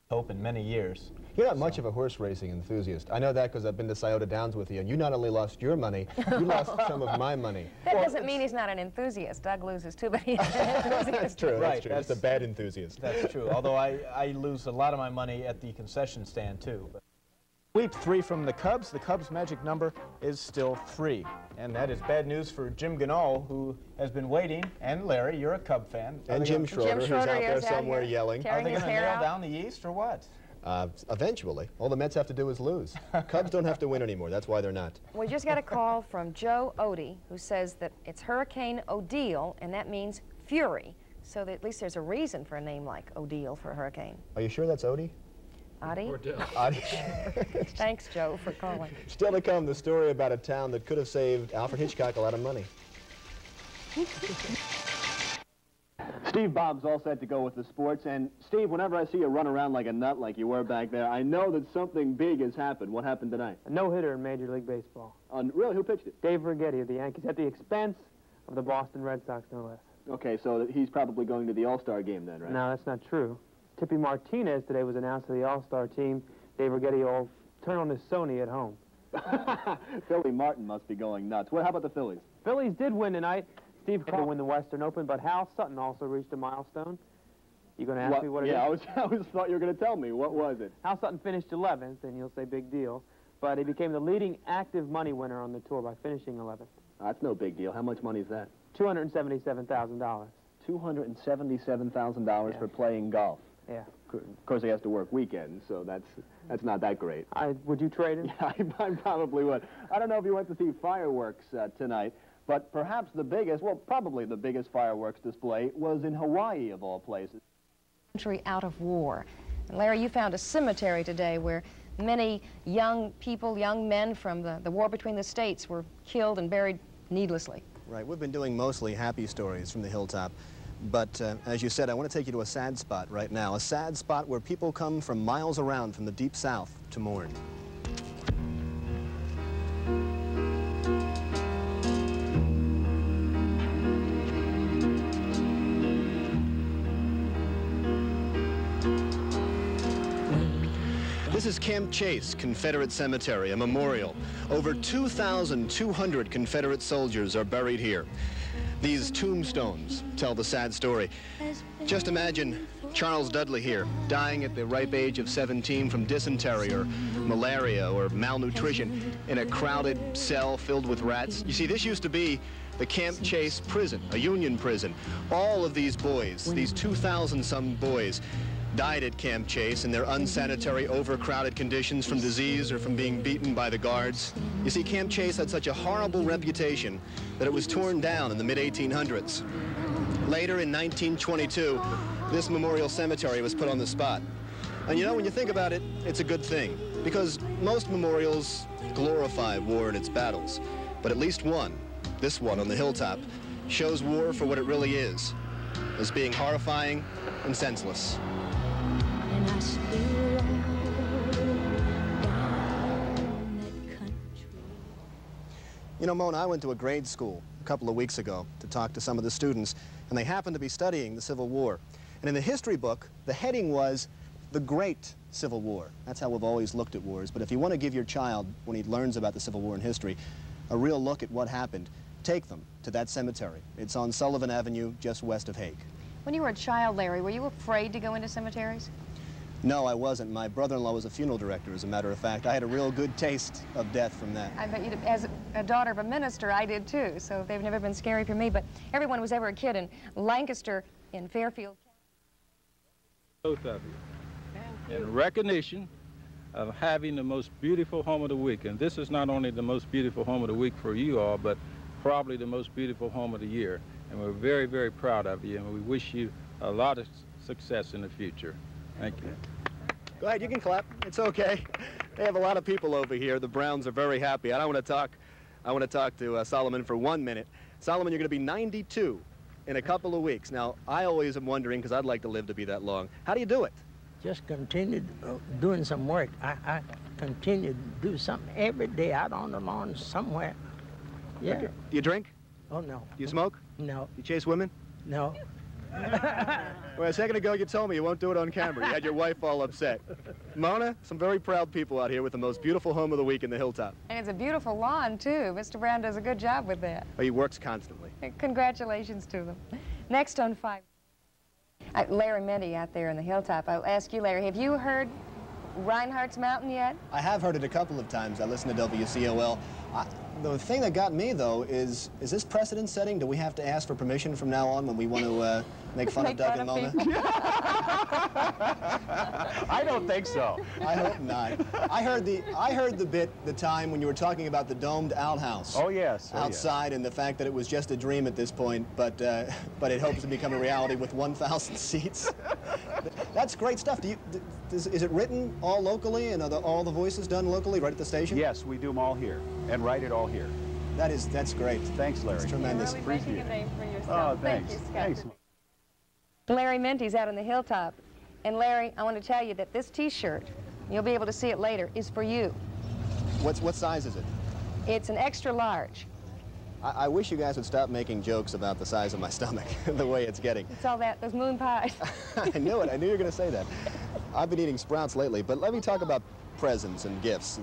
Hope in many years. You're not much of a horse racing enthusiast. I know that because I've been to Scioto Downs with you, and you not only lost your money, you lost some of my money. That doesn't mean he's not an enthusiast. Doug loses too, but he's an enthusiast. That's true, Right, that's true. That's a bad enthusiast. That's true, although I lose a lot of my money at the concession stand, too. Sweep 3 from the Cubs. The Cubs' magic number is still 3. And that is bad news for Jim Ganol, who has been waiting. And Larry, you're a Cub fan. And Jim Schroeder, who's out there somewhere yelling. Are they going to nail down the East or what? Eventually. All the Mets have to do is lose. Cubs don't have to win anymore. That's why they're not. We just got a call from Joe Odie, who says that it's Hurricane Odile, and that means fury. So that at least there's a reason for a name like Odile for a hurricane. Are you sure that's Odie? Odie? Odie. Thanks, Joe, for calling. Still to come, the story about a town that could have saved Alfred Hitchcock a lot of money. Steve Bob's all set to go with the sports, and Steve, whenever I see you run around like a nut like you were back there, I know that something big has happened. What happened tonight? A no-hitter in Major League Baseball. Really? Who pitched it? Dave Righetti of the Yankees, at the expense of the Boston Red Sox, no less. Okay, so he's probably going to the All-Star game then, right? No, that's not true. Tippy Martinez today was announced to the All-Star team. Dave Righetti will turn on his Sony at home. Philly Martin must be going nuts. How about the Phillies? Phillies did win tonight. Steve could win the Western Open, but Hal Sutton also reached a milestone. You going to ask me what it is? Yeah, I thought you were going to tell me. What was it? Hal Sutton finished 11th, and you'll say big deal. But he became the leading active money winner on the tour by finishing 11th. That's no big deal. How much money is that? $277,000. $277,000 for playing golf. Yeah. Of course, he has to work weekends, so that's not that great. Would you trade him? Yeah, I probably would. I don't know if you went to see fireworks tonight, but perhaps the biggest, well, probably the biggest fireworks display was in Hawaii, of all places. Country out of war. And Larry, you found a cemetery today where many young people, young men from the war between the states were killed and buried needlessly. Right, we've been doing mostly happy stories from the hilltop. But as you said, I want to take you to a sad spot right now, a sad spot where people come from miles around from the deep south to mourn. This is Camp Chase Confederate Cemetery, a memorial. Over 2,200 Confederate soldiers are buried here. These tombstones tell the sad story. Just imagine Charles Dudley here, dying at the ripe age of 17 from dysentery or malaria or malnutrition in a crowded cell filled with rats. You see, this used to be the Camp Chase prison, a Union prison. All of these boys, these 2,000-some boys, died at Camp Chase in their unsanitary, overcrowded conditions from disease or from being beaten by the guards. You see, Camp Chase had such a horrible reputation that it was torn down in the mid-1800s. Later, in 1922, this memorial cemetery was put on the spot. And you know, when you think about it, it's a good thing, because most memorials glorify war and its battles. But at least one, this one on the hilltop, shows war for what it really is, as being horrifying and senseless. You know, Mona, I went to a grade school a couple of weeks ago to talk to some of the students, and they happened to be studying the Civil War. And in the history book, the heading was The Great Civil War. That's how we've always looked at wars. But if you want to give your child, when he learns about the Civil War in history, a real look at what happened, take them to that cemetery. It's on Sullivan Avenue, just west of Hague. When you were a child, Larry, were you afraid to go into cemeteries? No, I wasn't. My brother-in-law was a funeral director, as a matter of fact. I had a real good taste of death from that. I bet you did. As a daughter of a minister, I did too, so they've never been scary for me. But everyone who was ever a kid in Lancaster, in Fairfield. Both of you, in recognition of having the most beautiful home of the week. And this is not only the most beautiful home of the week for you all, but probably the most beautiful home of the year. And we're very, very proud of you, and we wish you a lot of success in the future. Thank you. Go ahead, you can clap. It's okay. They have a lot of people over here. The Browns are very happy. I want to talk to Solomon for 1 minute. Solomon, you're going to be 92 in a couple of weeks. Now, I always am wondering, because I'd like to live to be that long, how do you do it? Just continued doing some work. I continue to do something every day out on the lawn somewhere. Yeah. Okay. Do you drink? Oh, no. Do you smoke? No. You chase women? No. Well, a second ago you told me you won't do it on camera. You had your wife all upset. Mona, some very proud people out here with the most beautiful home of the week in the Hilltop. And it's a beautiful lawn, too. Mr. Brown does a good job with that. Oh, he works constantly. Congratulations to them. Next on 5. Larry Mendte out there in the Hilltop. I'll ask you, Larry, have you heard Reinhardt's Mountain yet? I have heard it a couple of times. I listen to WCOL. The thing that got me, though, is this precedent setting? Do we have to ask for permission from now on when we want to make fun of Doug and Mona? I don't think so. I hope not. I heard the bit the time when you were talking about the domed outhouse. Oh, yes. Outside, and the fact that it was just a dream at this point, but it hopes to become a reality with 1,000 seats. That's great stuff. Is it written all locally, and are all the voices done locally right at the station? Yes, we do them all here and write it all here. That's great. Thanks, Larry. It's tremendous. You're really making a name for yourself. Oh, thanks. Thank you, Scott. Thanks. Larry Mente's out on the Hilltop. And Larry, I want to tell you that this T-shirt, you'll be able to see it later, is for you. What size is it? It's an extra large. I wish you guys would stop making jokes about the size of my stomach, the way it's getting. It's all that, those moon pies. I knew it. I knew you were going to say that. I've been eating Sprouts lately, but let me talk about presents and gifts.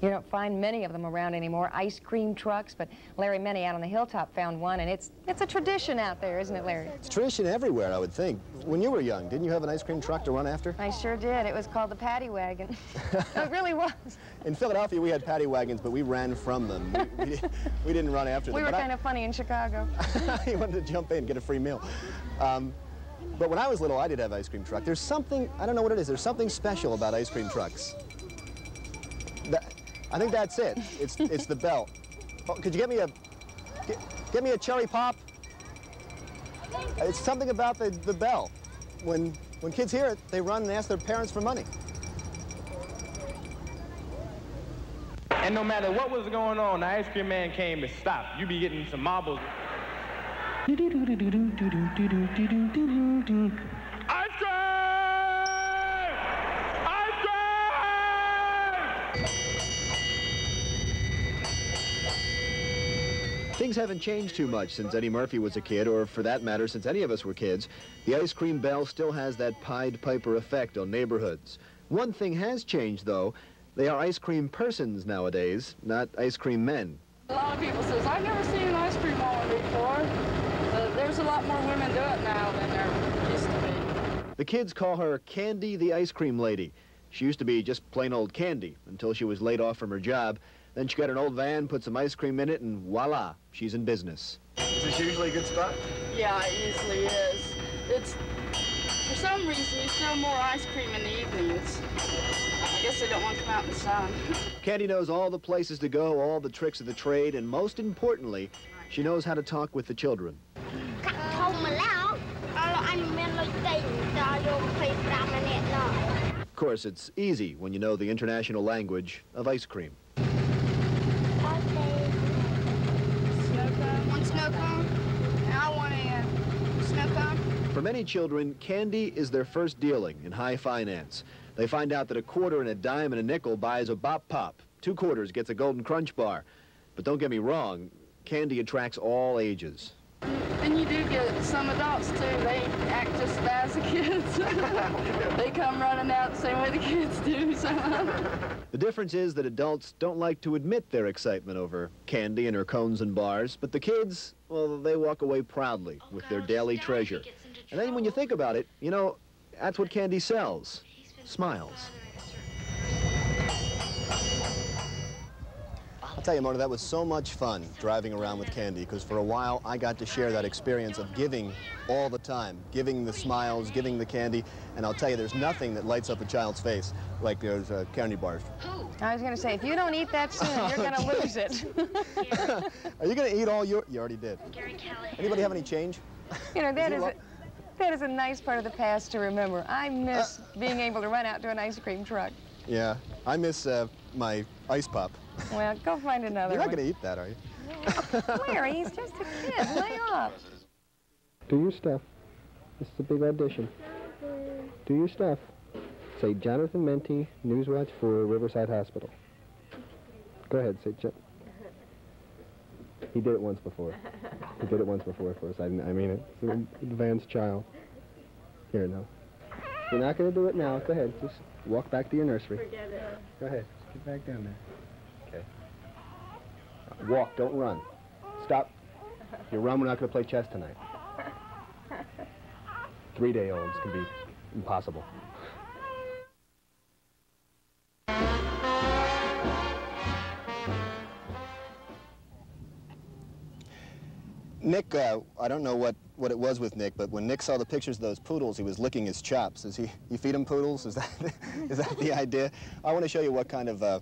You don't find many of them around anymore, ice cream trucks, but Larry Mendte out on the Hilltop found one, and it's a tradition out there, isn't it, Larry? It's tradition everywhere, I would think. When you were young, didn't you have an ice cream truck to run after? I sure did. It was called the Paddy Wagon. It really was. In Philadelphia, we had paddy wagons, but we ran from them. We didn't run after them. We were kind of funny in Chicago. You wanted to jump in, get a free meal. But when I was little, I did have an ice cream truck. There's something, I don't know what it is, there's something special about ice cream trucks. I think that's it. It's the bell. Oh, could you get me a cherry pop? It's something about the bell. When kids hear it, they run and ask their parents for money. And no matter what was going on, the ice cream man came and stopped. You be getting some marbles. Ice cream! Ice cream! Things haven't changed too much since Eddie Murphy was a kid, or for that matter, since any of us were kids. The ice cream bell still has that Pied Piper effect on neighborhoods. One thing has changed, though. They are ice cream persons nowadays, not ice cream men. A lot of people says, I've never seen an ice cream woman before. There's a lot more women do it now than there used to be. The kids call her Candy the Ice Cream Lady. She used to be just plain old Candy until she was laid off from her job. Then she got an old van, put some ice cream in it, and voila, she's in business. Is this usually a good spot? Yeah, it usually is. For some reason, you sell more ice cream in the evenings. I guess they don't want to come out in the sun. Candy knows all the places to go, all the tricks of the trade, and most importantly, she knows how to talk with the children. Of course, it's easy when you know the international language of ice cream. For many children, candy is their first dealing in high finance. They find out that a quarter and a dime and a nickel buys a Bop Pop. 2 quarters gets a Golden Crunch bar. But don't get me wrong, candy attracts all ages. And you do get some adults, too. They act just as the kids. They come running out the same way the kids do. So. The difference is that adults don't like to admit their excitement over candy and her cones and bars, but the kids, well, they walk away proudly with their daily treasure. And then when you think about it, you know, that's what candy sells. Smiles. I'll tell you, Mona, that was so much fun driving around with Candy, because for a while I got to share that experience of giving all the time, giving the smiles, giving the candy, and I'll tell you, there's nothing that lights up a child's face like those candy bars. I was going to say, if you don't eat that soon, you're going to lose it. Are you going to eat all your... You already did. Anybody have any change? You know, that is a nice part of the past to remember. I miss being able to run out to an ice cream truck. Yeah, I miss my ice pop. Well, go find another You're not one. going to eat that, are you? Larry, he's just a kid. Lay off. Do your stuff. This is a big audition. Do your stuff. Say Jonathan Mendte, Newswatch for Riverside Hospital. Go ahead, say He did it once before. He did it once before for us. I mean it. It's an advanced child. Here, no. You're not going to do it now. Go ahead. Just walk back to your nursery. Forget it. Go ahead. Get back down there. Okay. Walk. Don't run. Stop. If you run, we're not going to play chess tonight. 3-day-olds can be impossible. Nick, I don't know what it was with Nick, but when Nick saw the pictures of those poodles, he was licking his chops. You feed him poodles? Is that the idea? I want to show you what kind of a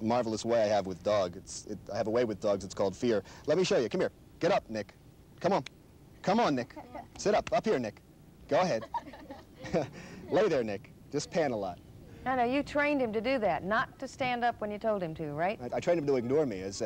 marvelous way I have with dogs. I have a way with dogs. It's called fear. Let me show you. Come here. Get up, Nick. Come on. Come on, Nick. Sit up. Up here, Nick. Go ahead. Lay there, Nick. Just pan a lot. I know, you trained him to do that, not to stand up when you told him to, right? I trained him to ignore me. As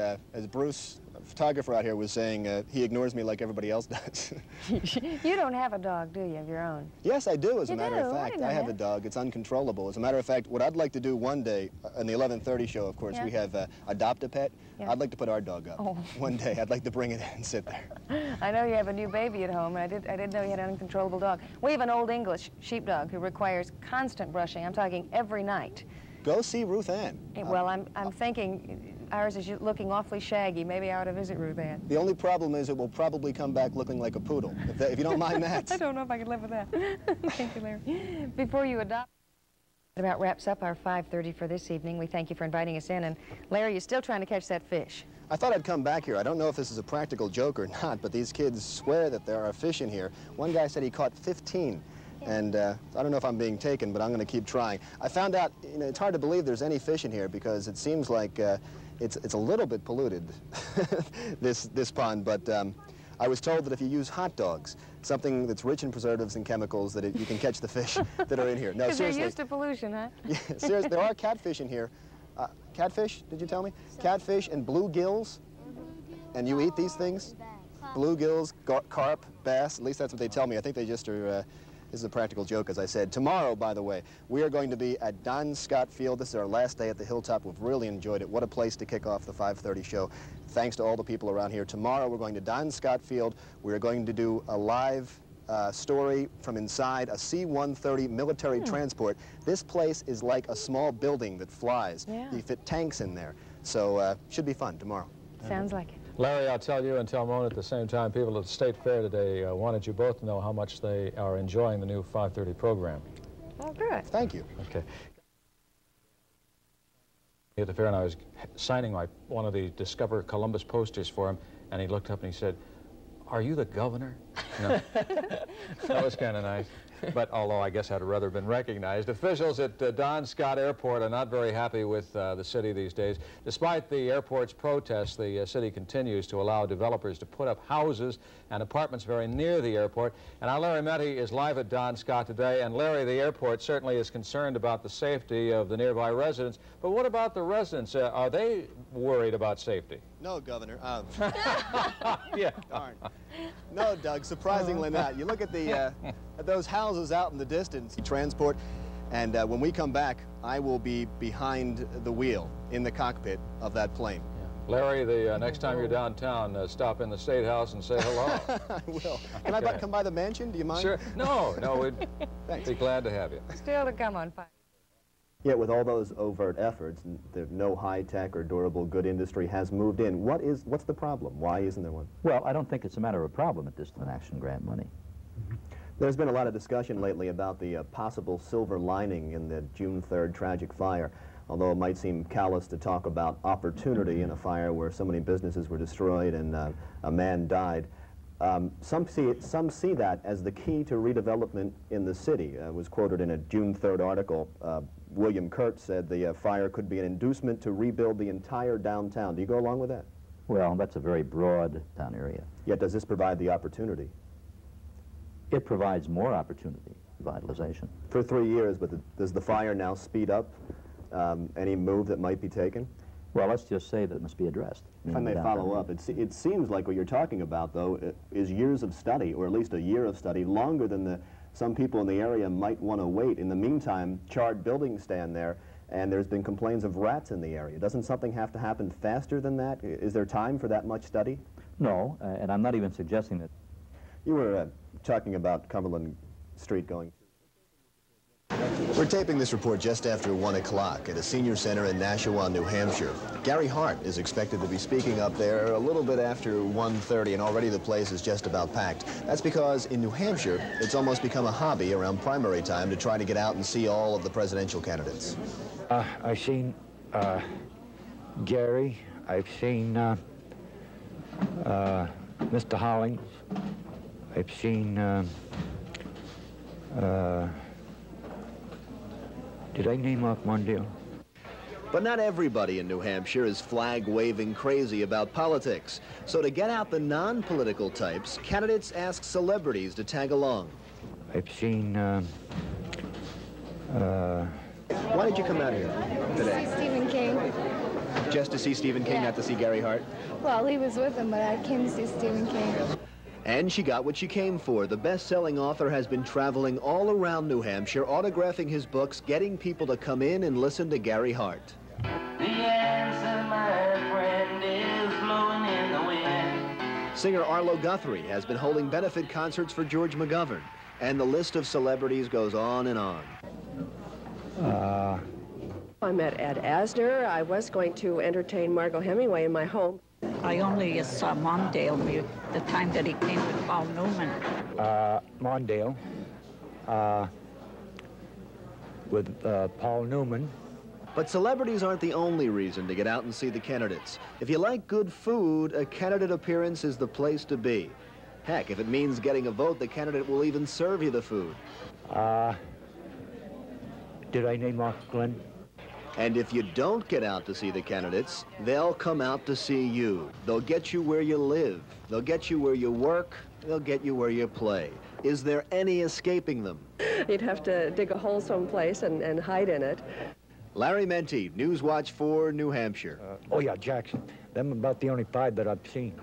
Bruce, a photographer out here, was saying, he ignores me like everybody else does. You don't have a dog, do you, of your own? Yes, I do, as a You matter do? of I fact. didn't know I have that. a dog. It's uncontrollable. As a matter of fact, what I'd like to do one day, in the 11:30 show, of course, Yeah. we have Adopt a Pet. Yeah. I'd like to put our dog up. Oh. One day, I'd like to bring it in and sit there. I know you have a new baby at home, and I didn't know you had an uncontrollable dog. We have an Old English sheepdog who requires constant brushing. I'm talking every night. Go see Ruth Ann. Well, I'm thinking ours is looking awfully shaggy. Maybe I ought to visit Ruth Ann. The only problem is it will probably come back looking like a poodle, if you don't mind that. I don't know if I can live with that. Thank you, Larry. Before you adopt, that about wraps up our 5:30 for this evening. We thank you for inviting us in. And Larry, you're still trying to catch that fish. I thought I'd come back here. I don't know if this is a practical joke or not, but these kids swear that there are fish in here. One guy said he caught 15. And I don't know if I'm being taken, but I'm going to keep trying. I found out, it's hard to believe there's any fish in here because it seems like it's a little bit polluted, this pond. But I was told that if you use hot dogs, something that's rich in preservatives and chemicals, that you can catch the fish that are in here. No, Because they're seriously. used to pollution, huh? Yeah, seriously, there are catfish in here. Catfish, did you tell me? Catfish and bluegills. And you eat these things? Bluegills, carp, bass, at least that's what they tell me. I think they just are... This is a practical joke, as I said. Tomorrow, by the way, we are going to be at Don Scott Field. This is our last day at the Hilltop. We've really enjoyed it. What a place to kick off the 5:30 show. Thanks to all the people around here. Tomorrow, we're going to Don Scott Field. We're going to do a live story from inside a C-130 military transport. This place is like a small building that flies. Yeah. You fit tanks in there. So should be fun tomorrow. Sounds like it. Larry, I'll tell you and tell Mona at the same time, people at the State Fair today wanted you both to know how much they are enjoying the new 5:30 program. Oh, good. Thank you. Okay. At the fair, and I was signing one of the Discover Columbus posters for him, and he looked up and he said, "Are you the governor?" No. That was kind of nice. But although I guess I'd rather been recognized. Officials at Don Scott Airport are not very happy with the city these days. Despite the airport's protests, the city continues to allow developers to put up houses and apartments very near the airport. And our Larry Mendte is live at Don Scott today. And Larry, the airport certainly is concerned about the safety of the nearby residents. But what about the residents? Are they worried about safety? No, Governor. Yeah. Darn. No, Doug, surprisingly not. You look at at those houses out in the distance, transport, and when we come back, I will be behind the wheel in the cockpit of that plane. Yeah. Larry, the next time you're downtown, stop in the State House and say hello. I will. Can I come by the mansion? Do you mind? Sure. No, we'd be glad to have you. Still to come on 5. Yet with all those overt efforts, no high-tech or durable good industry has moved in. What's the problem? Why isn't there one? Well, I don't think it's a matter of a problem at this time, action grant money. There's been a lot of discussion lately about the possible silver lining in the June 3rd tragic fire, although it might seem callous to talk about opportunity in a fire where so many businesses were destroyed and a man died. Some see that as the key to redevelopment in the city. Was quoted in a June 3rd article. William Kurt said the fire could be an inducement to rebuild the entire downtown. Do you go along with that? Well, that's a very broad town area. Yet does this provide the opportunity? It provides more opportunity, revitalization. For 3 years, but does the fire now speed up any move that might be taken? Well, let's just say that it must be addressed. If I may follow up, it seems like what you're talking about, though, is years of study, or at least a year of study, longer than some people in the area might want to wait. In the meantime, charred buildings stand there, and there's been complaints of rats in the area. Doesn't something have to happen faster than that? Is there time for that much study? No, and I'm not even suggesting that. You were talking about Cumberland Street going. We're taping this report just after 1 o'clock at a senior center in Nashua, New Hampshire. Gary Hart is expected to be speaking up there a little bit after 1:30, and already the place is just about packed. That's because in New Hampshire, it's almost become a hobby around primary time to try to get out and see all of the presidential candidates. I've seen Gary. I've seen Mr. Hollings. I've seen did I name off Mondale? But not everybody in New Hampshire is flag-waving crazy about politics. So to get out the non-political types, candidates ask celebrities to tag along. I've seen Why did you come out here today? To see Stephen King. Just to see Stephen King, not to see Gary Hart? Well, he was with him, but I came to see Stephen King. And she got what she came for. The best-selling author has been traveling all around New Hampshire, autographing his books, getting people to come in and listen to Gary Hart. The answer, my friend, is blowing in the wind. Singer Arlo Guthrie has been holding benefit concerts for George McGovern, and the list of celebrities goes on and on. I met Ed Asner. I was going to entertain Margot Hemingway in my home. I only saw Mondale the time that he came with Paul Newman. Mondale with Paul Newman. But celebrities aren't the only reason to get out and see the candidates. If you like good food, a candidate appearance is the place to be. Heck, if it means getting a vote, the candidate will even serve you the food. Did I name off Glenn? And if you don't get out to see the candidates, they'll come out to see you. They'll get you where you live. They'll get you where you work. They'll get you where you play. Is there any escaping them? You'd have to dig a hole someplace and hide in it. Larry Mendte, Newswatch 4, New Hampshire. Oh, yeah, Jackson. Them about the only 5 that I've seen.